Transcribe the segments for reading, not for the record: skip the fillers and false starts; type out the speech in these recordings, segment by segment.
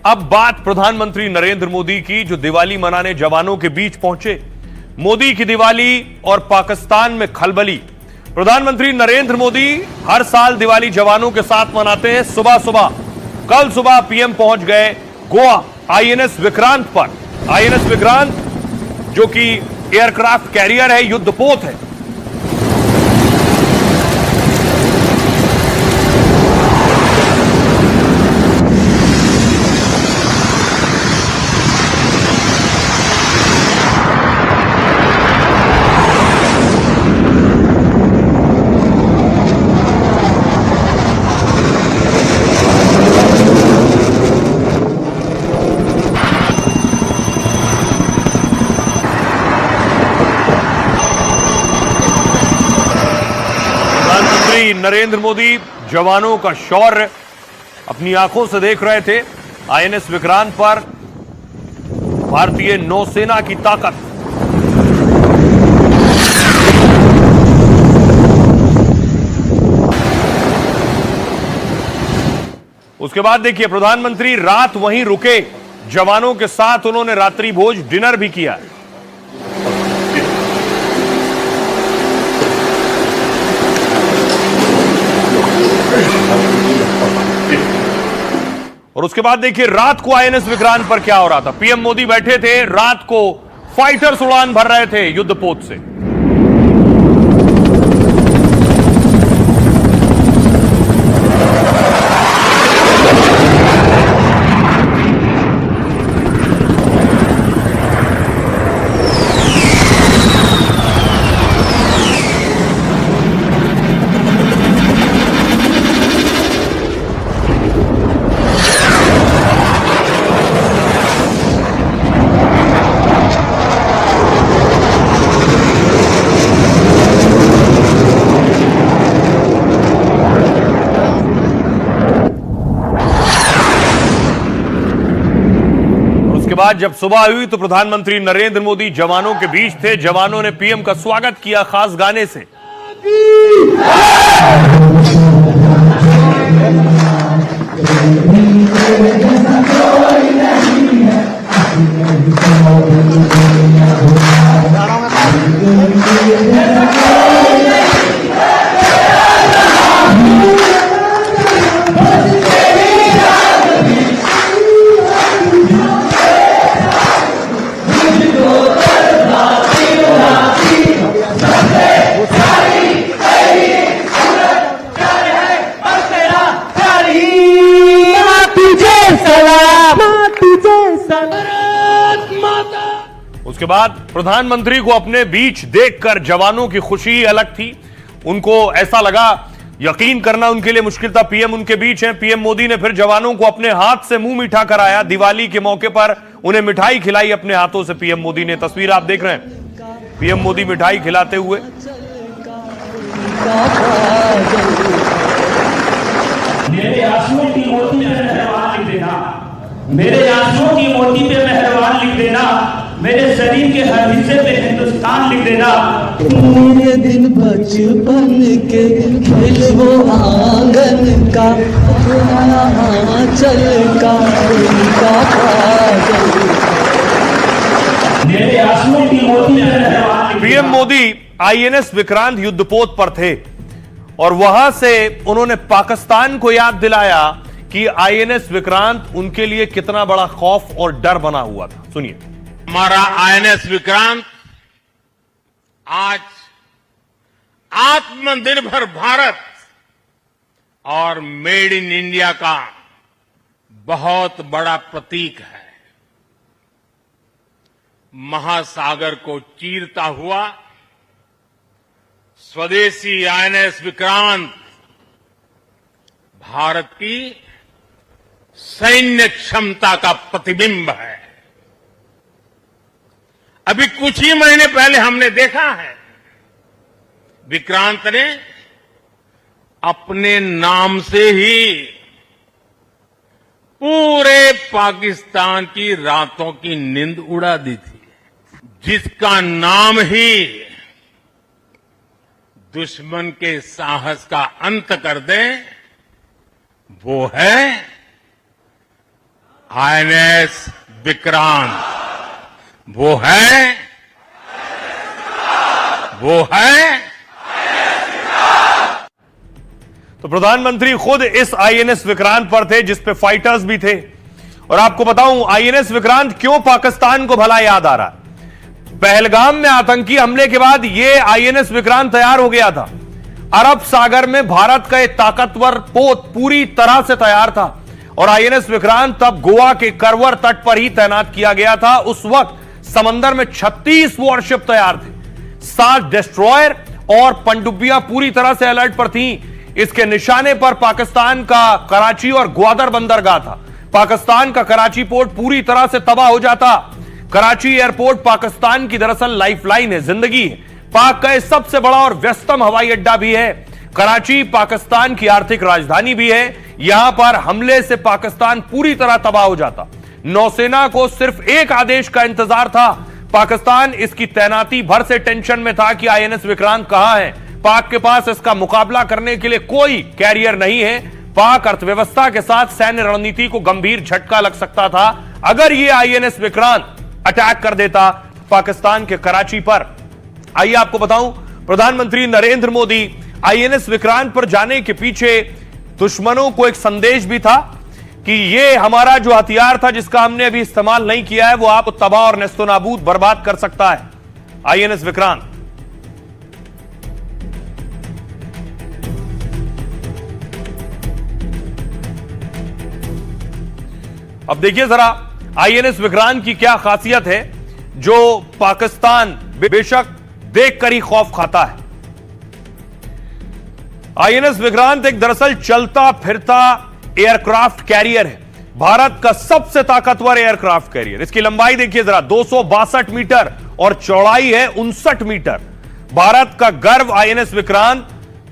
अब बात प्रधानमंत्री नरेंद्र मोदी की, जो दिवाली मनाने जवानों के बीच पहुंचे। मोदी की दिवाली और पाकिस्तान में खलबली। प्रधानमंत्री नरेंद्र मोदी हर साल दिवाली जवानों के साथ मनाते हैं। सुबह सुबह कल सुबह पीएम पहुंच गए गोवा आईएनएस विक्रांत पर। आईएनएस विक्रांत जो कि एयरक्राफ्ट कैरियर है, युद्धपोत है। नरेंद्र मोदी जवानों का शौर्य अपनी आंखों से देख रहे थे। आईएनएस विक्रांत पर भारतीय नौसेना की ताकत। उसके बाद देखिए प्रधानमंत्री रात वहीं रुके, जवानों के साथ उन्होंने रात्रि भोज डिनर भी किया। और उसके बाद देखिए रात को आईएनएस विक्रांत पर क्या हो रहा था। पीएम मोदी बैठे थे, रात को फाइटर्स उड़ान भर रहे थे युद्धपोत से। बाद जब सुबह हुई तो प्रधानमंत्री नरेंद्र मोदी जवानों के बीच थे। जवानों ने पीएम का स्वागत किया खास गाने से। उसके बाद प्रधानमंत्री को अपने बीच देखकर जवानों की खुशी अलग थी। उनको ऐसा लगा, यकीन करना उनके लिए मुश्किल था, पीएम उनके बीच हैं। पीएम मोदी ने फिर जवानों को अपने हाथ से मुंह मीठा कराया। दिवाली के मौके पर उन्हें मिठाई खिलाई अपने हाथों से पीएम मोदी ने। तस्वीर आप देख रहे हैं, पीएम मोदी मिठाई खिलाते हुए। मेरे आंसुओं की मोती पे मेहरबान लिख देना, मेरे आंसुओं की मोती पे मेहरबान लिख देना, मेरे शरीर के हर हिस्से पे हिंदुस्तान लिख देना। मेरे दिन बचपन के खेल वो आंगन का चल का मेरे आंसुओं की मोती पे मेहरबान। पीएम मोदी आईएनएस विक्रांत युद्धपोत पर थे और वहां से उन्होंने पाकिस्तान को याद दिलाया कि आईएनएस विक्रांत उनके लिए कितना बड़ा खौफ और डर बना हुआ था। सुनिए। हमारा आईएनएस विक्रांत आज आत्मनिर्भर भारत और मेड इन इंडिया का बहुत बड़ा प्रतीक है। महासागर को चीरता हुआ स्वदेशी आईएनएस विक्रांत भारत की सैन्य क्षमता का प्रतिबिंब है। अभी कुछ ही महीने पहले हमने देखा है, विक्रांत ने अपने नाम से ही पूरे पाकिस्तान की रातों की नींद उड़ा दी थी। जिसका नाम ही दुश्मन के साहस का अंत कर दे, वो है आईएनएस विक्रांत वो है तो प्रधानमंत्री खुद इस आईएनएस विक्रांत पर थे, जिस पे फाइटर्स भी थे। और आपको बताऊं आईएनएस विक्रांत क्यों पाकिस्तान को भला याद आ रहा है। पहलगाम में आतंकी हमले के बाद यह आईएनएस विक्रांत तैयार हो गया था। अरब सागर में भारत का एक ताकतवर पोत पूरी तरह से तैयार था और आईएनएस विक्रांत तब गोवा के करवर तट पर ही तैनात किया गया था। उस वक्त समंदर में 36 वॉरशिप तैयार थे, 7 डिस्ट्रॉयर और पनडुब्बियां पूरी तरह से अलर्ट पर थीं। इसके निशाने पर पाकिस्तान का कराची और ग्वादर बंदरगाह था। पाकिस्तान का कराची पोर्ट पूरी तरह से तबाह हो जाता। कराची एयरपोर्ट पाकिस्तान की दरअसल लाइफलाइन है, जिंदगी है। पाक का सबसे बड़ा और व्यस्तम हवाई अड्डा भी है। कराची पाकिस्तान की आर्थिक राजधानी भी है। यहां पर हमले से पाकिस्तान पूरी तरह तबाह हो जाता। नौसेना को सिर्फ एक आदेश का इंतजार था। पाकिस्तान इसकी तैनाती भर से टेंशन में था कि आईएनएस विक्रांत कहां है। पाक के पास इसका मुकाबला करने के लिए कोई कैरियर नहीं है। पाक अर्थव्यवस्था के साथ सैन्य रणनीति को गंभीर झटका लग सकता था अगर यह आईएनएस विक्रांत अटैक कर देता पाकिस्तान के कराची पर। आइए आपको बताऊं, प्रधानमंत्री नरेंद्र मोदी आईएनएस विक्रांत पर जाने के पीछे दुश्मनों को एक संदेश भी था कि यह हमारा जो हथियार था जिसका हमने अभी इस्तेमाल नहीं किया है वो आप तबाह और नेस्तोनाबूद बर्बाद कर सकता है। आईएनएस विक्रांत अब देखिए जरा आईएनएस विक्रांत की क्या खासियत है जो पाकिस्तान बेशक देखकर ही खौफ खाता है। आईएनएस विक्रांत एक दरअसल चलता फिरता एयरक्राफ्ट कैरियर है, भारत का सबसे ताकतवर एयरक्राफ्ट कैरियर। इसकी लंबाई देखिए जरा 262 मीटर और चौड़ाई है 59 मीटर। भारत का गर्व आईएनएस विक्रांत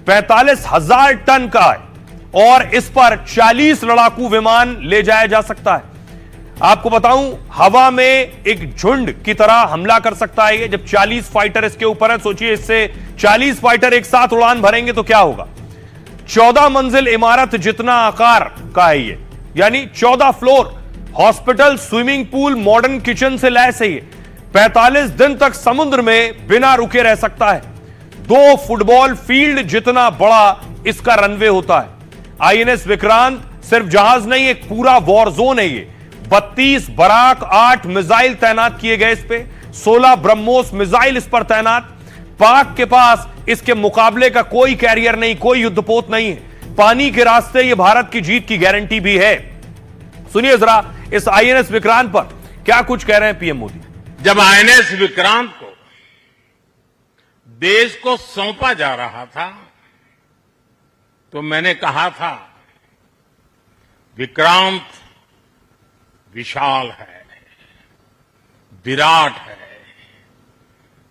45,000 टन का है और इस पर 40 लड़ाकू विमान ले जाया जा सकता है। आपको बताऊं हवा में एक झुंड की तरह हमला कर सकता है ये। जब 40 फाइटर इसके ऊपर है, सोचिए इससे 40 फाइटर एक साथ उड़ान भरेंगे तो क्या होगा। 14 मंजिल इमारत जितना आकार का है ये, यानी 14 floor, hospital, swimming pool, modern kitchen से लैस है ये। 45 दिन तक समुद्र में बिना रुके रह सकता है। 2 फुटबॉल फील्ड जितना बड़ा इसका रनवे होता है। आईएनएस विक्रांत सिर्फ जहाज नहीं, एक पूरा वॉर जोन है ये। 32 बराक 8 मिसाइल तैनात किए गए इस पे, 16 ब्रह्मोस मिसाइल इस पर तैनात। पाक के पास इसके मुकाबले का कोई कैरियर नहीं, कोई युद्धपोत नहीं है। पानी के रास्ते ये भारत की जीत की गारंटी भी है। सुनिए जरा इस आईएनएस विक्रांत पर क्या कुछ कह रहे हैं पीएम मोदी। जब आईएनएस विक्रांत को देश को सौंपा जा रहा था तो मैंने कहा था विक्रांत विशाल है, विराट है,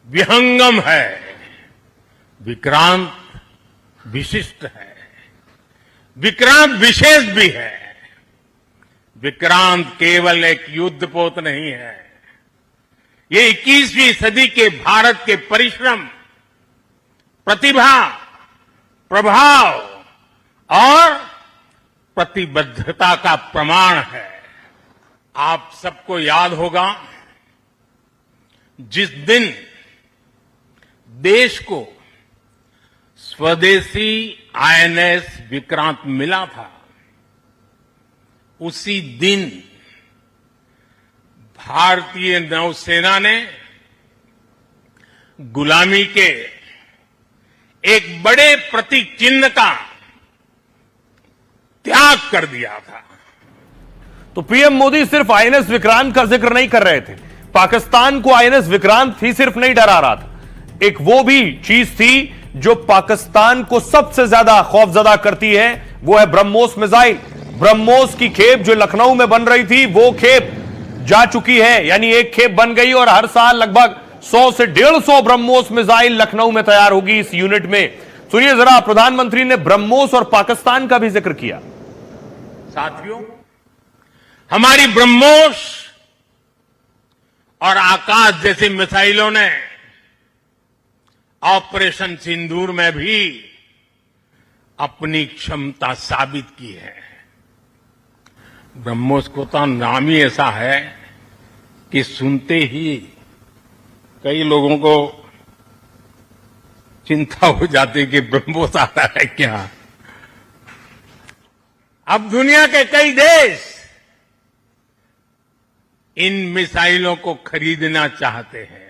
विहंगम है, विक्रांत विशिष्ट है, विक्रांत विशेष भी है। विक्रांत केवल एक युद्धपोत नहीं है, ये 21वीं सदी के भारत के परिश्रम, प्रतिभा, प्रभाव और प्रतिबद्धता का प्रमाण है। आप सबको याद होगा जिस दिन देश को स्वदेशी आईएनएस विक्रांत मिला था, उसी दिन भारतीय नौसेना ने गुलामी के एक बड़े प्रतीक चिन्ह का त्याग कर दिया था। तो पीएम मोदी सिर्फ आईएनएस विक्रांत का जिक्र नहीं कर रहे थे, पाकिस्तान को आईएनएस विक्रांत ही सिर्फ नहीं डरा रहा था, एक वो भी चीज थी जो पाकिस्तान को सबसे ज्यादा खौफजदा करती है, वो है ब्रह्मोस मिसाइल। ब्रह्मोस की खेप जो लखनऊ में बन रही थी वो खेप जा चुकी है, यानी एक खेप बन गई और हर साल लगभग 100 से 150 ब्रह्मोस मिसाइल लखनऊ में तैयार होगी इस यूनिट में। सुनिए जरा, प्रधानमंत्री ने ब्रह्मोस और पाकिस्तान का भी जिक्र किया। साथियों, हमारी ब्रह्मोस और आकाश जैसी मिसाइलों ने ऑपरेशन सिंदूर में भी अपनी क्षमता साबित की है। ब्रह्मोस को तो नाम ही ऐसा है कि सुनते ही कई लोगों को चिंता हो जाती कि ब्रह्मोस आता है क्या। अब दुनिया के कई देश इन मिसाइलों को खरीदना चाहते हैं।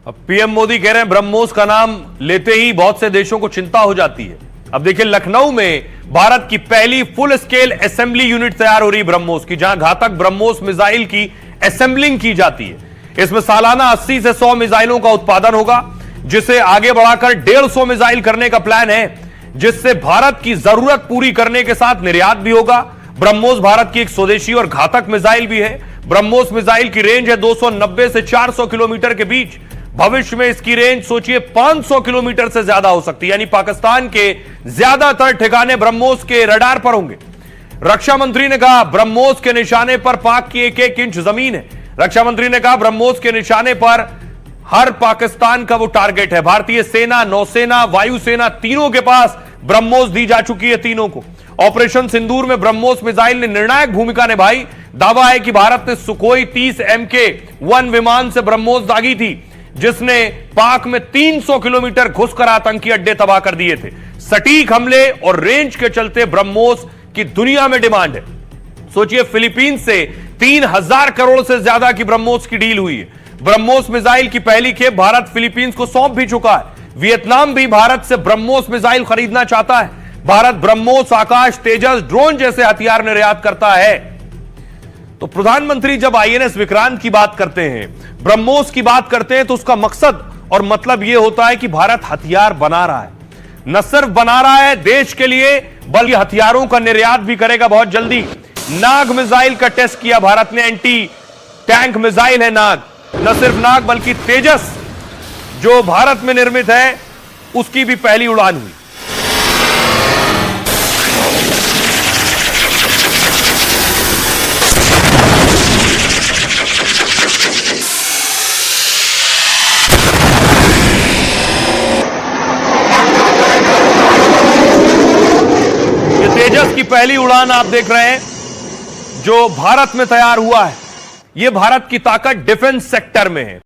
अब पीएम मोदी कह रहे हैं ब्रह्मोस का नाम लेते ही बहुत से देशों को चिंता हो जाती है। अब देखिए, लखनऊ में भारत की पहली फुल स्केल असेंबली यूनिट तैयार हो रही ब्रह्मोस की, जहां घातक ब्रह्मोस मिसाइल की असेंबलिंग की जाती है। इसमें सालाना 80 से 100 मिसाइलों का उत्पादन होगा, जिसे आगे बढ़ाकर 150 मिसाइल करने का प्लान है, जिससे भारत की जरूरत पूरी करने के साथ निर्यात भी होगा। ब्रह्मोस भारत की एक स्वदेशी और घातक मिसाइल भी है। ब्रह्मोस मिसाइल की रेंज है 290 से 400 किलोमीटर के बीच। भविष्य में इसकी रेंज सोचिए 500 किलोमीटर से ज्यादा हो सकती है, यानी पाकिस्तान के ज्यादातर ठिकाने ब्रह्मोस के रडार पर होंगे। रक्षा मंत्री ने कहा ब्रह्मोस के निशाने पर पाक की 1-1 इंच जमीन है। रक्षा मंत्री ने कहा ब्रह्मोस के निशाने पर हर पाकिस्तान का वो टारगेट है। भारतीय सेना, नौसेना, वायुसेना तीनों के पास ब्रह्मोस दी जा चुकी है, तीनों को। ऑपरेशन सिंदूर में ब्रह्मोस मिसाइल ने निर्णायक भूमिका निभाई। दावा है कि भारत ने सुखोई 30 MK-1 विमान से ब्रह्मोस दागी थी, जिसने पाक में 300 किलोमीटर घुसकर आतंकी अड्डे तबाह कर दिए थे। सटीक हमले और रेंज के चलते ब्रह्मोस की दुनिया में डिमांड है। सोचिए, फिलीपींस से 3000 करोड़ से ज्यादा की ब्रह्मोस की डील हुई है। ब्रह्मोस मिसाइल की पहली खेप भारत फिलीपींस को सौंप भी चुका है। वियतनाम भी भारत से ब्रह्मोस मिसाइल खरीदना चाहता है। भारत ब्रह्मोस, आकाश, तेजस, ड्रोन जैसे हथियार निर्यात करता है। तो प्रधानमंत्री जब INS विक्रांत की बात करते हैं, ब्रह्मोस की बात करते हैं, तो उसका मकसद और मतलब यह होता है कि भारत हथियार बना रहा है। न सिर्फ बना रहा है देश के लिए, बल्कि हथियारों का निर्यात भी करेगा बहुत जल्दी। नाग मिसाइल का टेस्ट किया भारत ने, एंटी टैंक मिसाइल है नाग। न सिर्फ नाग बल्कि तेजस जो भारत में निर्मित है, उसकी भी पहली उड़ान हुई। ये तेजस की पहली उड़ान आप देख रहे हैं जो भारत में तैयार हुआ है। यह भारत की ताकत डिफेंस सेक्टर में है।